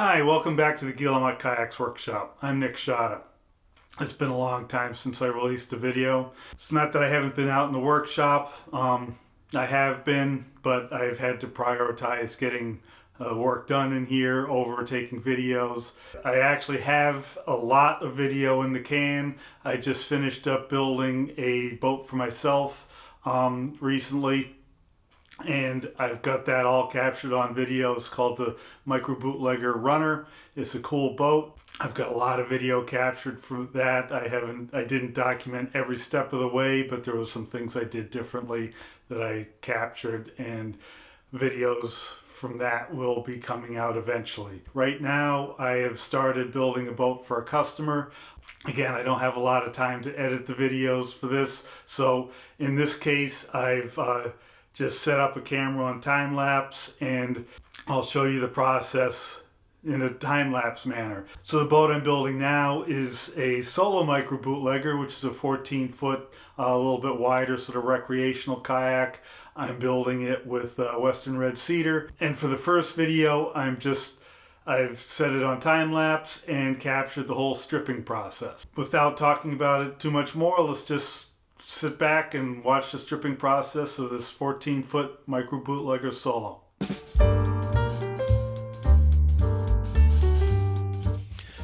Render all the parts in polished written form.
Hi, welcome back to the Guillemot Kayaks Workshop. I'm Nick Schade. It's been a long time since I released a video. It's not that I haven't been out in the workshop. I have been, but I've had to prioritize getting work done in here over taking videos. I actually have a lot of video in the can. I just finished up building a boat for myself recently. And I've got that all captured on video. It's called the microBootlegger Runner. It's a cool boat. I've got a lot of video captured for that. I didn't document every step of the way, but there was some things I did differently that I captured, and videos from that will be coming out eventually. Right now, I have started building a boat for a customer. Again, I don't have a lot of time to edit the videos for this. So in this case, I've just set up a camera on time-lapse, and I'll show you the process in a time-lapse manner. So the boat I'm building now is a solo micro-bootlegger, which is a 14-foot, a little bit wider sort of recreational kayak. I'm building it with Western red cedar. And for the first video, I've set it on time-lapse and captured the whole stripping process. Without talking about it too much more, let's just sit back and watch the stripping process of this 14-foot micro-bootlegger solo.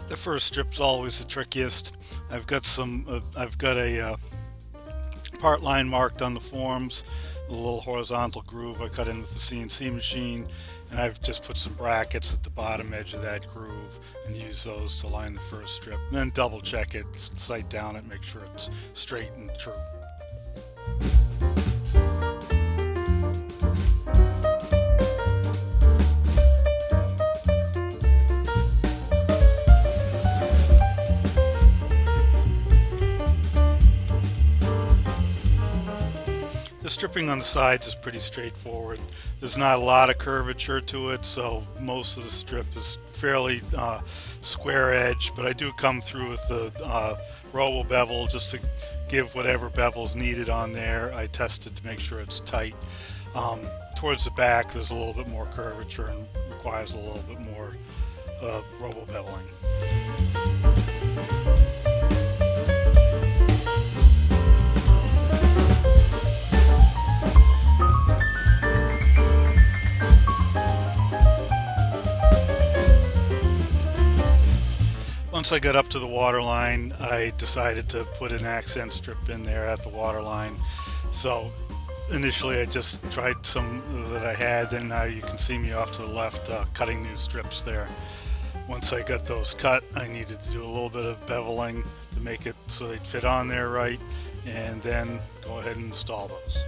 The first strip's always the trickiest. I've got a part line marked on the forms, a little horizontal groove I cut in with the CNC machine, and I've just put some brackets at the bottom edge of that groove and use those to line the first strip. And then double check it, sight down it, make sure it's straight and true. The stripping on the sides is pretty straightforward. There's not a lot of curvature to it, so most of the strip is fairly square edge, but I do come through with the robo bevel just to give whatever bevel's needed on there. I test it to make sure it's tight. Towards the back there's a little bit more curvature and requires a little bit more robo beveling. Once I got up to the water line, I decided to put an accent strip in there at the water line. So initially I just tried some that I had, and now you can see me off to the left cutting new strips there. Once I got those cut, I needed to do a little bit of beveling to make it so they'd fit on there right, and then go ahead and install those.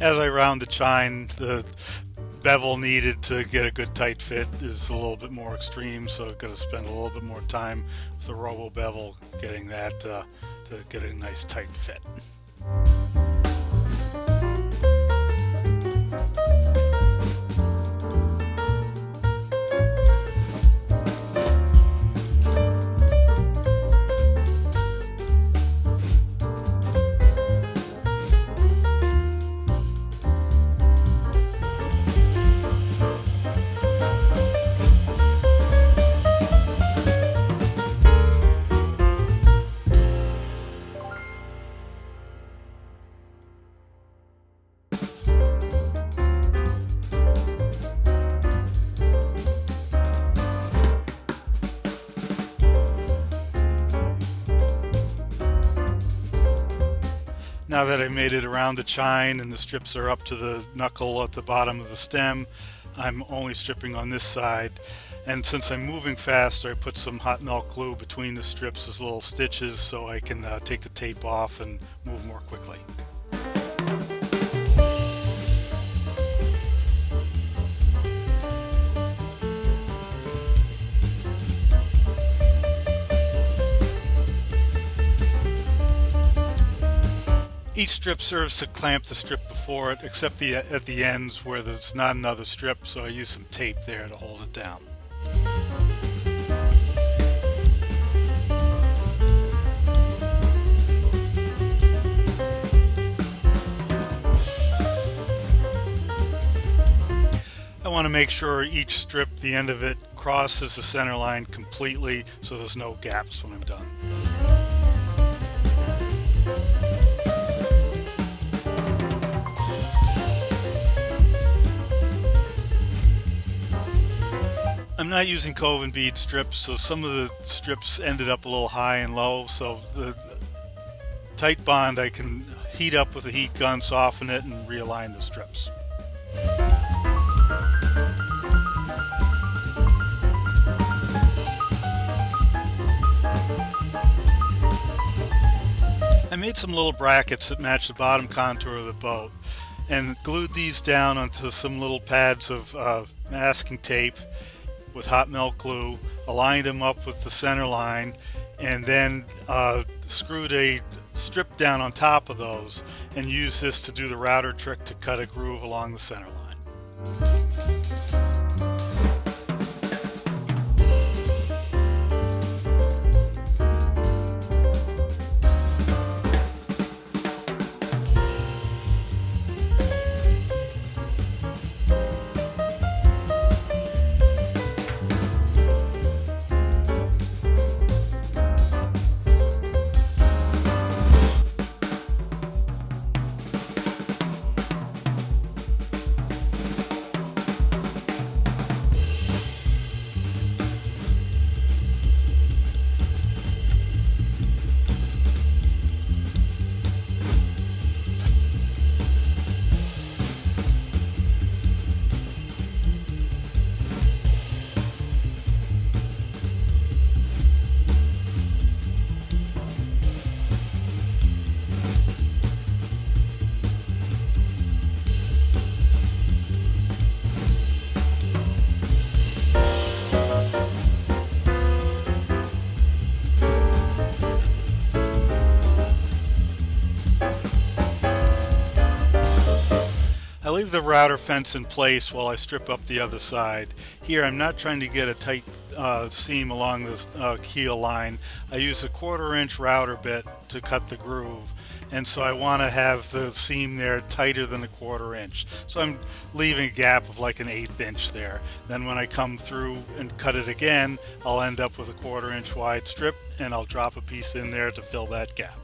As I round the chine, the bevel needed to get a good tight fit is a little bit more extreme, so I've got to spend a little bit more time with the robo bevel getting that to get a nice tight fit. Now that I made it around the chine and the strips are up to the knuckle at the bottom of the stem, I'm only stripping on this side. And since I'm moving faster, I put some hot melt glue between the strips as little stitches so I can take the tape off and move more quickly. Each strip serves to clamp the strip before it, except at the ends where there's not another strip, so I use some tape there to hold it down. I want to make sure each strip, the end of it, crosses the center line completely so there's no gaps when I'm done. I'm not using Coven bead strips, so some of the strips ended up a little high and low, so the tight bond I can heat up with a heat gun, soften it, and realign the strips. I made some little brackets that match the bottom contour of the boat and glued these down onto some little pads of masking tape with hot melt glue, aligned them up with the center line, and then screwed a strip down on top of those and used this to do the router trick to cut a groove along the center line. I leave the router fence in place while I strip up the other side. Here I'm not trying to get a tight seam along this keel line. I use a 1/4 inch router bit to cut the groove, and so I want to have the seam there tighter than a 1/4 inch. So I'm leaving a gap of like an 1/8 inch there. Then when I come through and cut it again, I'll end up with a 1/4 inch wide strip, and I'll drop a piece in there to fill that gap.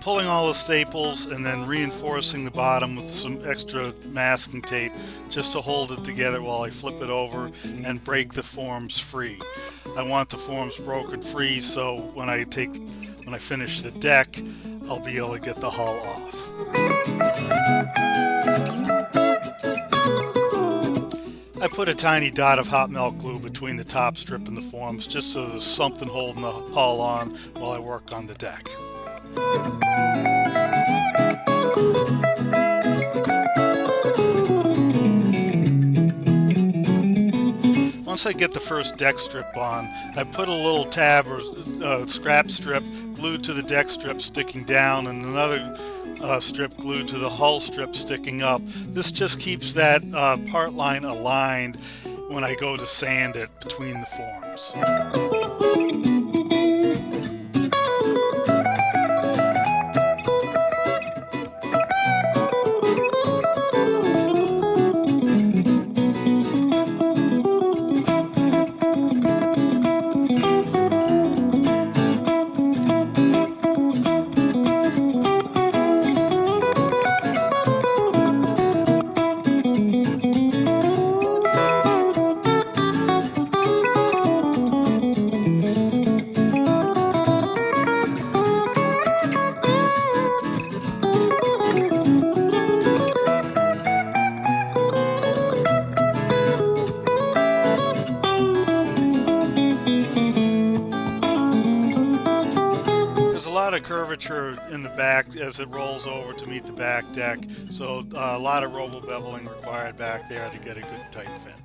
Pulling all the staples and then reinforcing the bottom with some extra masking tape just to hold it together while I flip it over and break the forms free. I want the forms broken free so when I finish the deck, I'll be able to get the hull off. I put a tiny dot of hot melt glue between the top strip and the forms just so there's something holding the hull on while I work on the deck. Once I get the first deck strip on, I put a little tab or scrap strip glued to the deck strip sticking down and another strip glued to the hull strip sticking up. This just keeps that part line aligned when I go to sand it between the forms. Of curvature in the back as it rolls over to meet the back deck, so a lot of robo beveling required back there to get a good tight fit.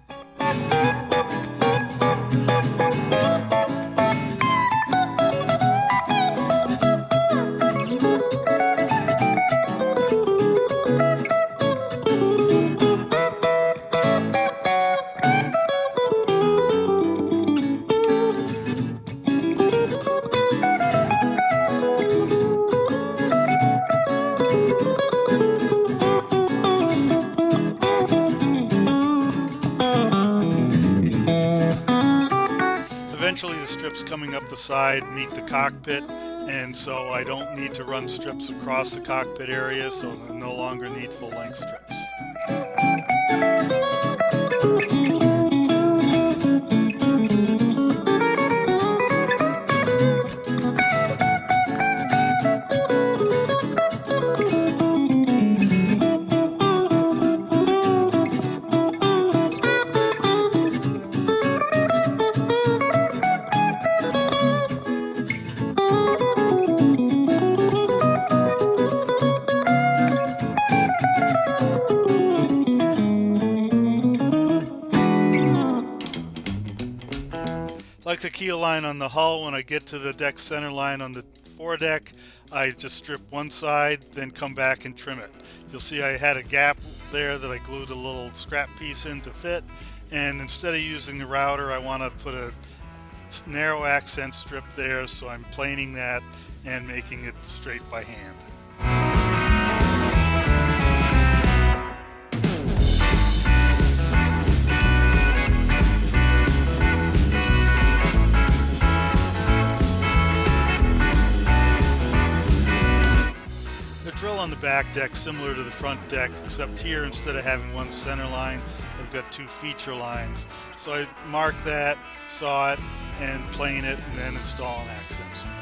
Eventually the strips coming up the side meet the cockpit, and so I don't need to run strips across the cockpit area, so I no longer need full length strips. Like the keel line on the hull, when I get to the deck center line on the foredeck, I just strip one side, then come back and trim it. You'll see I had a gap there that I glued a little scrap piece in to fit, and instead of using the router, I want to put a narrow accent strip there, so I'm planing that and making it straight by hand. Drill on the back deck similar to the front deck, except here instead of having one center line, I've got two feature lines. So I mark that, saw it, and plane it, and then install an accent strip.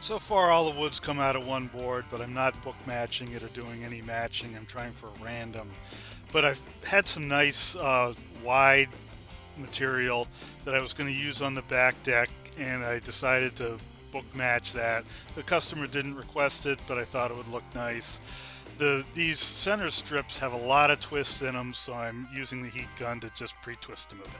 So far all the wood's come out of one board, but I'm not book matching it or doing any matching. I'm trying for random. But I've had some nice wide material that I was going to use on the back deck, and I decided to book match that. The customer didn't request it, but I thought it would look nice. These center strips have a lot of twist in them, so I'm using the heat gun to just pre-twist them a bit.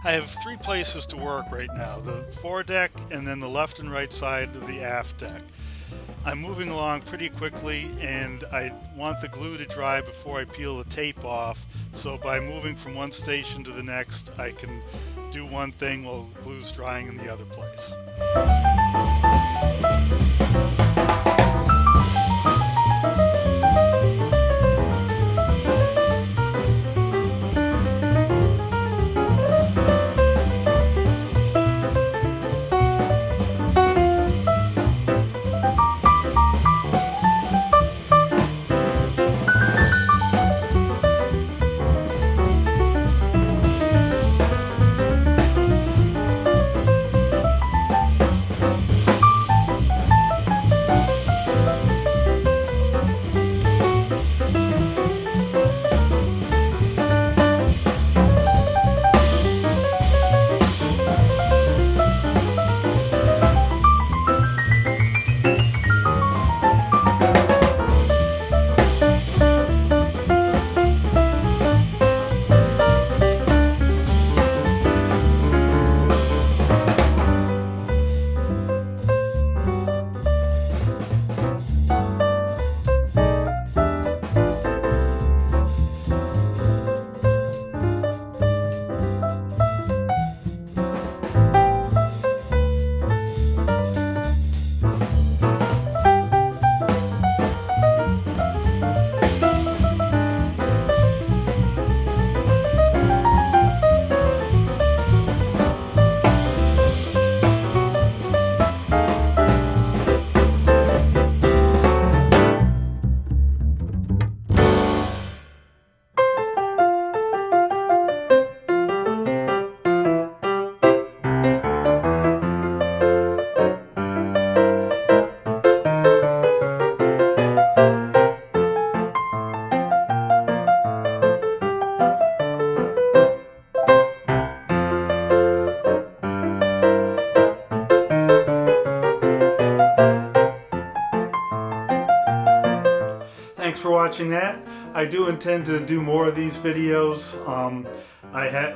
I have three places to work right now, the foredeck and then the left and right side of the aft deck. I'm moving along pretty quickly, and I want the glue to dry before I peel the tape off, so by moving from one station to the next I can do one thing while the glue's drying in the other place. Thanks for watching that. I do intend to do more of these videos.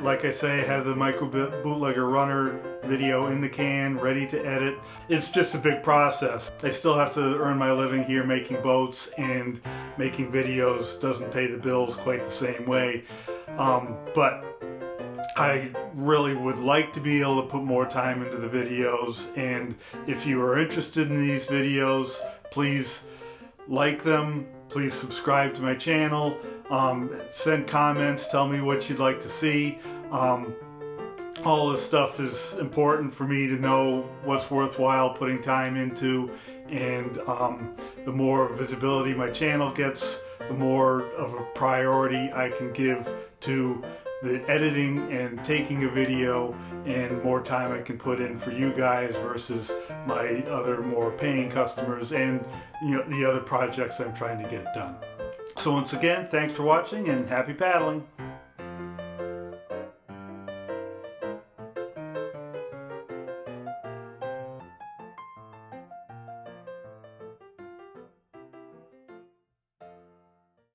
Like I say, I have the microBootlegger runner video in the can, ready to edit. It's just a big process. I still have to earn my living here making boats, and making videos doesn't pay the bills quite the same way. But I really would like to be able to put more time into the videos, and if you are interested in these videos, please like them, please subscribe to my channel, send comments, tell me what you'd like to see. All this stuff is important for me to know what's worthwhile putting time into, and the more visibility my channel gets, the more of a priority I can give to the editing and taking a video and more time I can put in for you guys versus my other more paying customers and the other projects I'm trying to get done. So once again, thanks for watching and happy paddling.